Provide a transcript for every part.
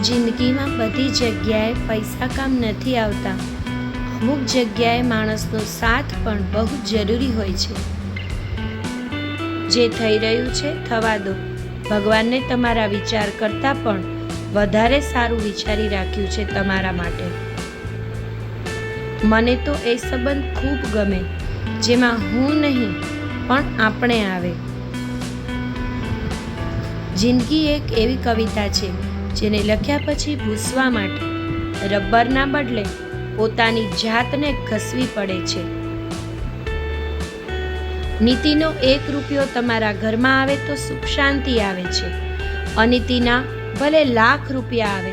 જિંદગીમાં બધી જગ્યાએ પૈસા કામ નથી આવતા. અમુક જગ્યાએ માણસનો સાથ પણ બહુ જરૂરી હોય છે. જે થઈ રહ્યું છે થવા દો. ભગવાનને તમારા વિચાર કરતાં પણ વધારે સારું વિચારી રાખ્યું છે તમારા માટે. મને તો એ સંબંધ ખૂબ ગમે જેમાં હું નહીં પણ આપણે આવે. જિંદગી એક એવી કવિતા છે જેને લખ્યા પછી ભૂસવા માટે રબરના બદલે પોતાની જાતને ઘસવી પડે છે. નીતિનો 1 રૂપિયો તમારા ઘરમાં આવે તો સુખ શાંતિ આવે છે. અનીતિના ભલે લાખ રૂપિયા આવે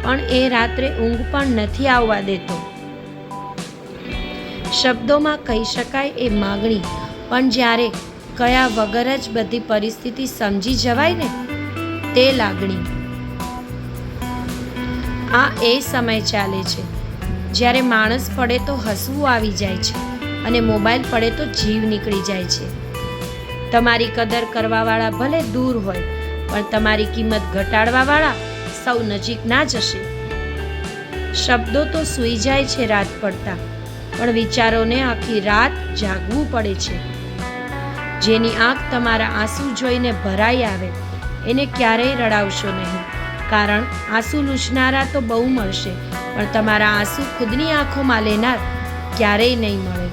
પણ એ રાત્રે ઊંઘ પણ નથી આવવા દેતો. શબ્દોમાં કહી શકાય એ માગણી, પણ જ્યારે કયા વગર જ બધી પરિસ્થિતિ સમજી જવાય ને તે લાગણી. આ એ સમય ચાલે છે જ્યારે માણસ પડે તો હસવું આવી જાય છે અને મોબાઈલ પડે તો જીવ નીકળી જાય છે. તમારી કદર કરવાવાળા ભલે દૂર હોય પણ તમારી કિંમત ઘટાડવાવાળા સૌ નજીક ના જશે. શબ્દો તો સૂઈ જાય છે રાત પડતા, પણ વિચારોને આખી રાત જાગવું પડે છે. જેની આંખ તમારા આંસુ જોઈને ભરાઈ આવે એને ક્યારેય રડાવશો નહીં, કારણ આંસુ લૂછનારા તો બહુ મળશે પણ તમારા આંસુ ખુદની આંખોમાં લેનાર ક્યારેય નહીં મળે.